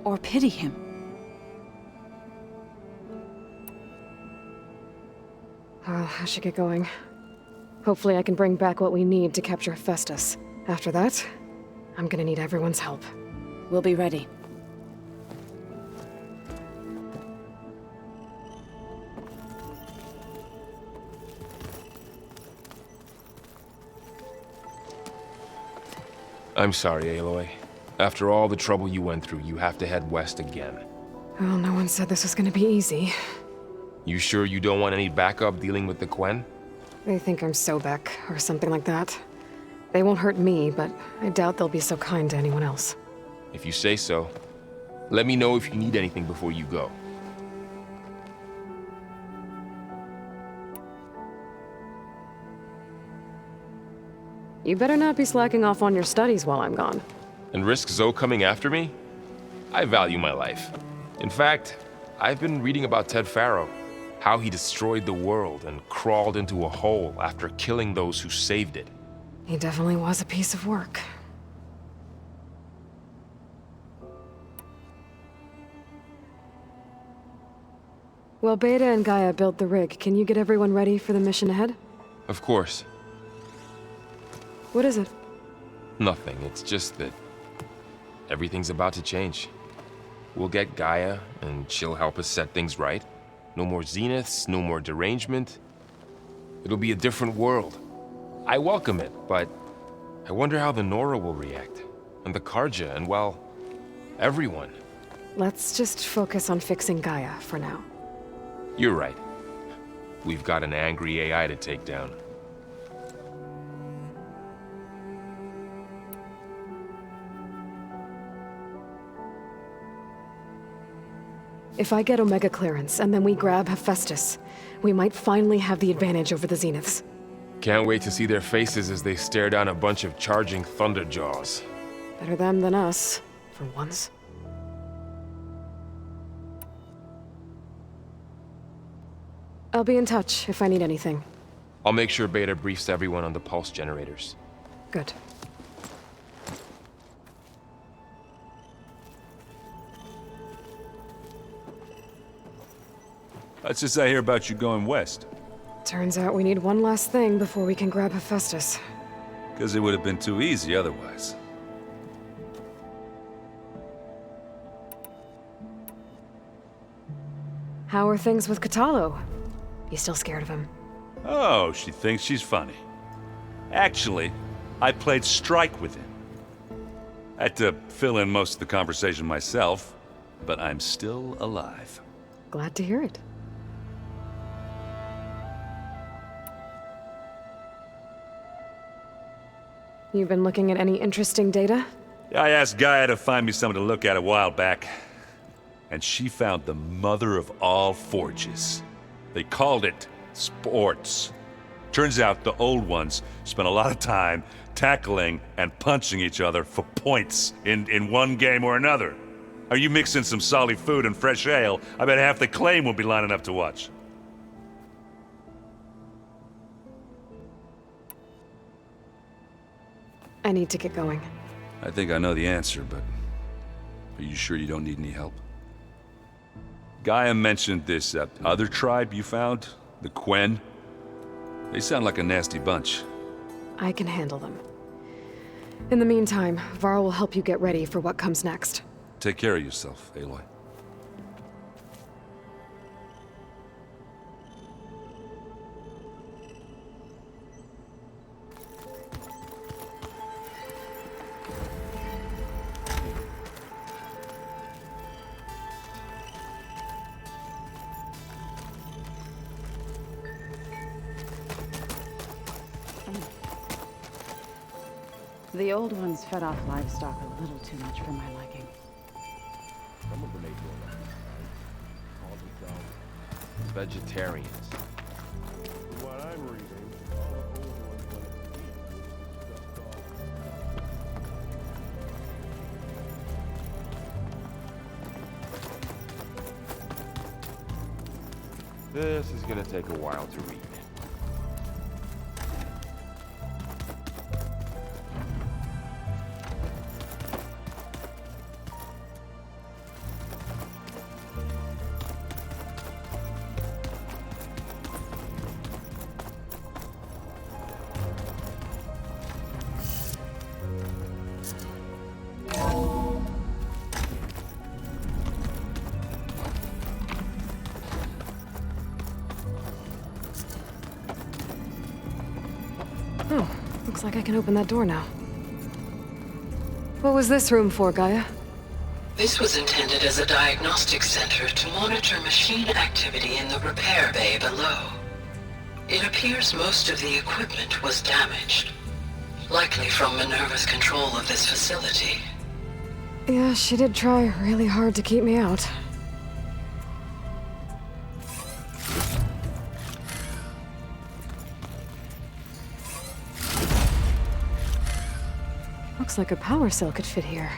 or pity him. Well, I should get going. Hopefully I can bring back what we need to capture Hephaestus. After that, I'm gonna need everyone's help. We'll be ready. I'm sorry, Aloy. After all the trouble you went through, you have to head west again. Well, no one said this was gonna be easy. You sure you don't want any backup dealing with the Quen? They think I'm Sobek, or something like that. They won't hurt me, but I doubt they'll be so kind to anyone else. If you say so. Let me know if you need anything before you go. You better not be slacking off on your studies while I'm gone. And risk Zoe coming after me? I value my life. In fact, I've been reading about Ted Faro. How he destroyed the world and crawled into a hole after killing those who saved it. He definitely was a piece of work. Well, Beta and Gaia built the rig. Can you get everyone ready for the mission ahead? Of course. What is it? Nothing. It's just that everything's about to change. We'll get Gaia, and she'll help us set things right. No more zeniths, no more derangement. It'll be a different world. I welcome it, but I wonder how the Nora will react. And the Karja, and well, everyone. Let's just focus on fixing Gaia for now. You're right. We've got an angry AI to take down. If I get Omega clearance, and then we grab Hephaestus, we might finally have the advantage over the Zeniths. Can't wait to see their faces as they stare down a bunch of charging Thunderjaws. Better them than us, for once. I'll be in touch if I need anything. I'll make sure Beta briefs everyone on the pulse generators. Good. What's this I hear about you going west? Turns out we need one last thing before we can grab Hephaestus. Because it would have been too easy otherwise. How are things with Katalo? You still scared of him? Oh, she thinks she's funny. Actually, I played strike with him. I had to fill in most of the conversation myself, but I'm still alive. Glad to hear it. You've been looking at any interesting data? I asked Gaia to find me something to look at a while back, and she found the mother of all forges. They called it sports. Turns out the old ones spent a lot of time tackling and punching each other for points in one game or another. Are you mixing some solid food and fresh ale? I bet half the claim will be lining up to watch. I need to get going. I think I know the answer, but are you sure you don't need any help? Gaia mentioned this other tribe you found, the Quen. They sound like a nasty bunch. I can handle them. In the meantime, Varl will help you get ready for what comes next. Take care of yourself, Aloy. The old ones fed off livestock a little too much for my liking. Some of the Maeko call themselves vegetarians. From what I'm reading, all the old ones wanted to eat, which is just called. This is gonna take a while to read. Oh, looks like I can open that door now. What was this room for, Gaia? This was intended as a diagnostic center to monitor machine activity in the repair bay below. It appears most of the equipment was damaged, likely from Minerva's control of this facility. Yeah, she did try really hard to keep me out. Looks like a power cell could fit here.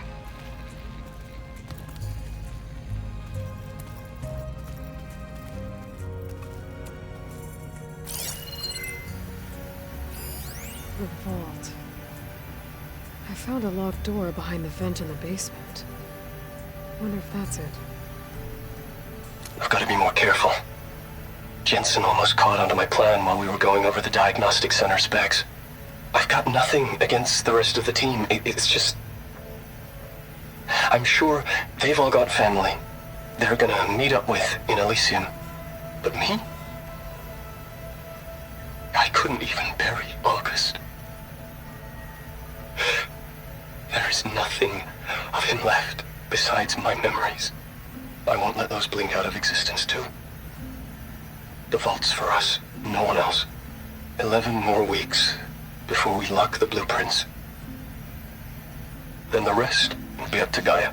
The vault. I found a locked door behind the vent in the basement. Wonder if that's it. I've got to be more careful. Jensen almost caught onto my plan while we were going over the diagnostic center specs. I've got nothing against the rest of the team. It's just... I'm sure they've all got family they're gonna meet up with in Elysium. But me? I couldn't even bury August. There is nothing of him left besides my memories. I won't let those blink out of existence too. The vault's for us, no one else. 11 more weeks before we lock the blueprints. Then the rest will be up to Gaia.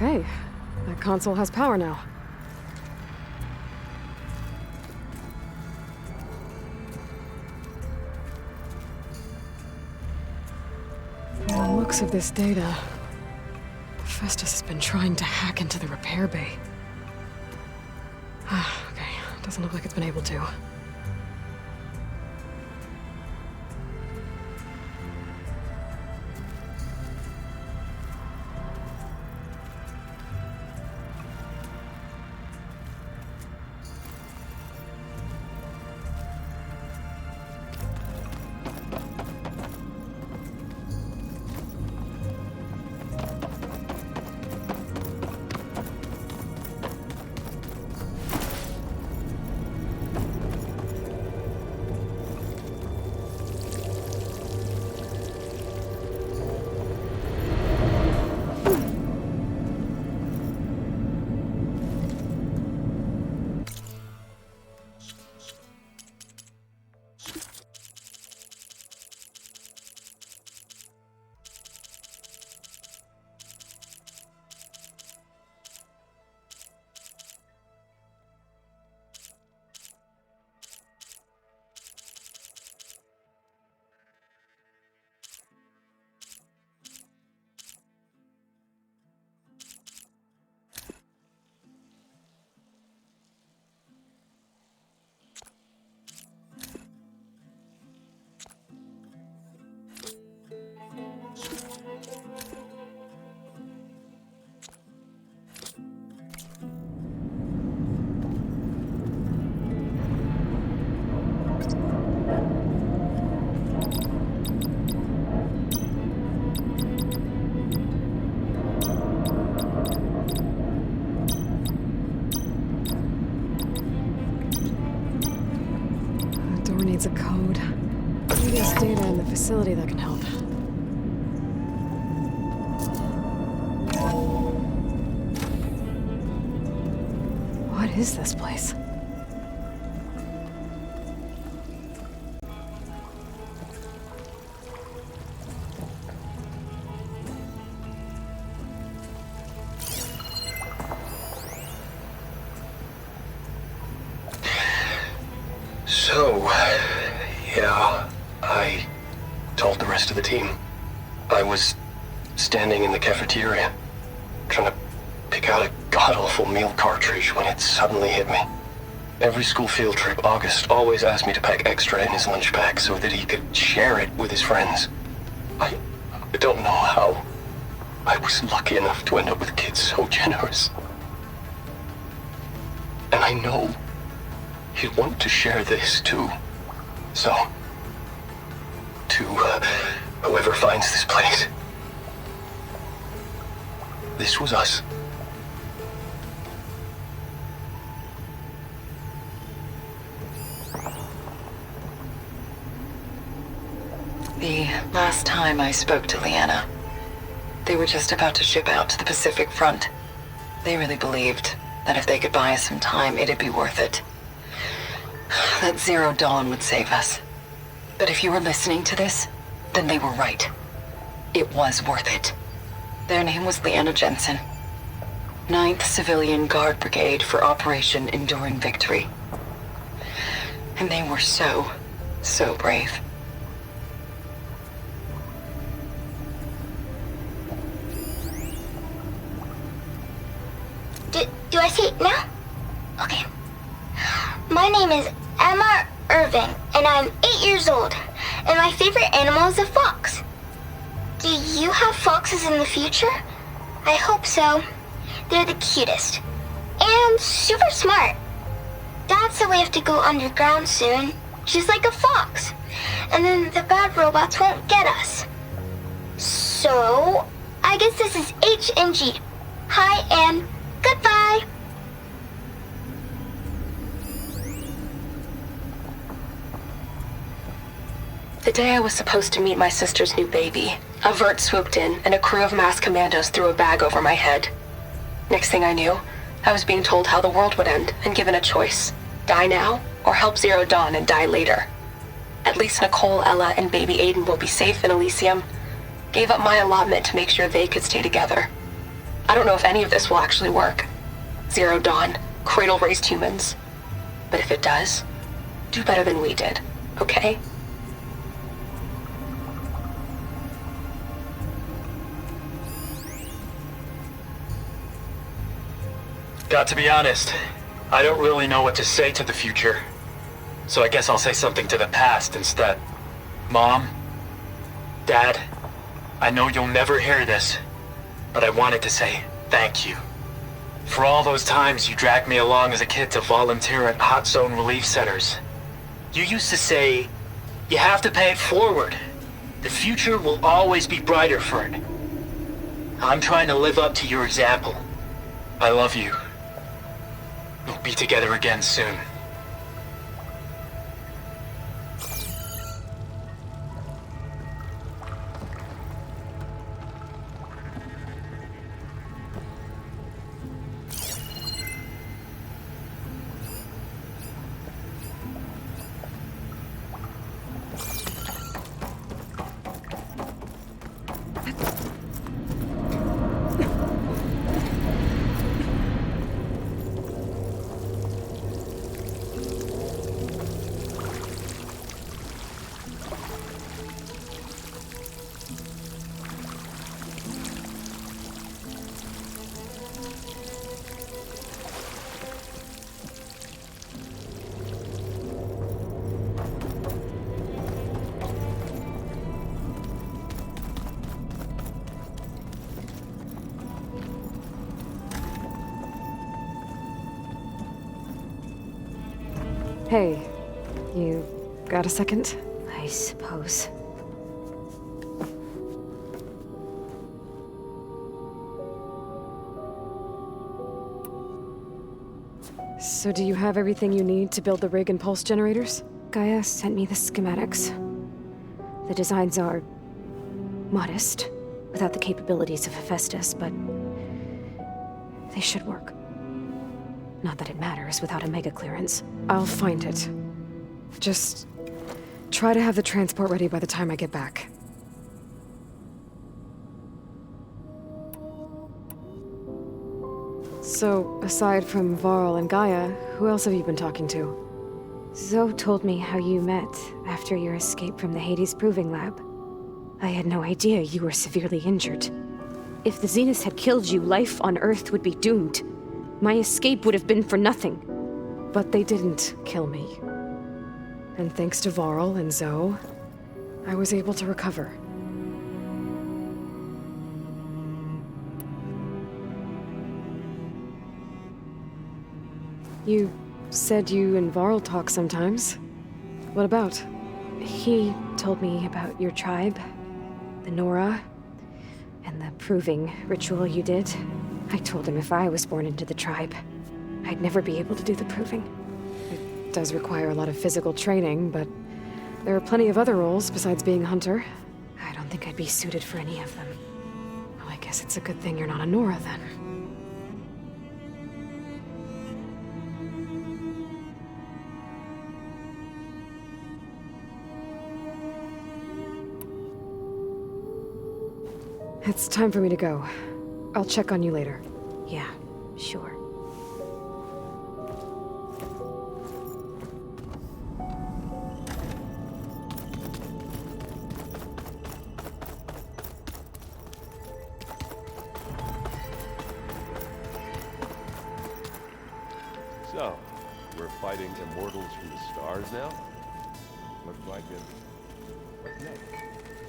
Okay, that console has power now. From the looks of this data, Hephaestus has been trying to hack into the repair bay. Okay, doesn't look like it's been able to. Needs a code. Maybe there's data in the facility that can help. What is this place? So, yeah, I told the rest of the team. I was standing in the cafeteria, trying to pick out a god-awful meal cartridge when it suddenly hit me. Every school field trip, August always asked me to pack extra in his lunch bag so that he could share it with his friends. I don't know how I was lucky enough to end up with kids so generous. And I know he'd want to share this, too. So, to whoever finds this place, this was us. The last time I spoke to Leanna, they were just about to ship out to the Pacific Front. They really believed that if they could buy us some time, it'd be worth it. That Zero Dawn would save us. But if you were listening to this, then they were right. It was worth it. Their name was Leanna Jensen. 9th Civilian Guard Brigade for Operation Enduring Victory. And they were so brave. Do I see it now? Okay. My name is Emma Irving, and I'm 8 years old, and my favorite animal is a fox. Do you have foxes in the future? I hope so. They're the cutest. And super smart. Dad said we have to go underground soon, just like a fox. And then the bad robots won't get us. So, I guess this is H and G. Hi and goodbye. The day I was supposed to meet my sister's new baby, a vert swooped in and a crew of masked commandos threw a bag over my head. Next thing I knew, I was being told how the world would end and given a choice. Die now, or help Zero Dawn and die later. At least Nicole, Ella, and baby Aiden will be safe in Elysium. Gave up my allotment to make sure they could stay together. I don't know if any of this will actually work. Zero Dawn, cradle-raised humans. But if it does, do better than we did, okay? Got to be honest, I don't really know what to say to the future. So I guess I'll say something to the past instead. Mom, Dad, I know you'll never hear this, but I wanted to say thank you. For all those times you dragged me along as a kid to volunteer at hot zone relief centers. You used to say, you have to pay it forward. The future will always be brighter for it. I'm trying to live up to your example. I love you. We'll be together again soon. Hey, you got a second? I suppose. So do you have everything you need to build the rig and pulse generators? Gaia sent me the schematics. The designs are modest, without the capabilities of Hephaestus, but they should work. Not that it matters without a mega clearance. I'll find it. Just try to have the transport ready by the time I get back. So, aside from Varl and Gaia, who else have you been talking to? Zoe told me how you met after your escape from the Hades Proving Lab. I had no idea you were severely injured. If the Zeniths had killed you, life on Earth would be doomed. My escape would have been for nothing. But they didn't kill me. And thanks to Varl and Zoe, I was able to recover. You said you and Varl talk sometimes. What about? He told me about your tribe, the Nora, and the proving ritual you did. I told him if I was born into the tribe, I'd never be able to do the proving. It does require a lot of physical training, but there are plenty of other roles besides being a hunter. I don't think I'd be suited for any of them. Well, I guess it's a good thing you're not a Nora, then. It's time for me to go. I'll check on you later. Yeah, sure. So, we're fighting immortals from the stars now? Looks like it. What next?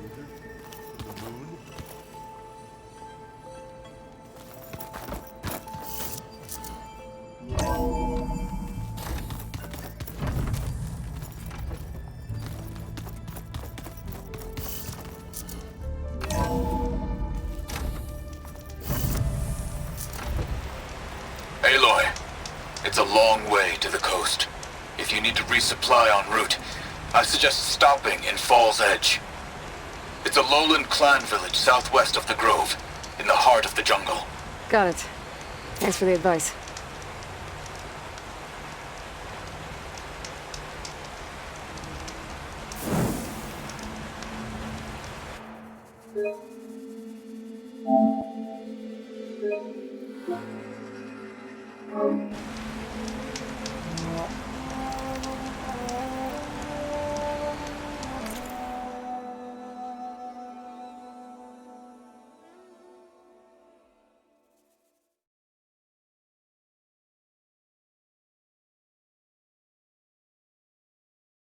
Wizard? The moon? Aloy, it's a long way to the coast. If you need to resupply en route, I suggest stopping in Fall's Edge. It's a lowland clan village southwest of the Grove, in the heart of the jungle. Got it. Thanks for the advice.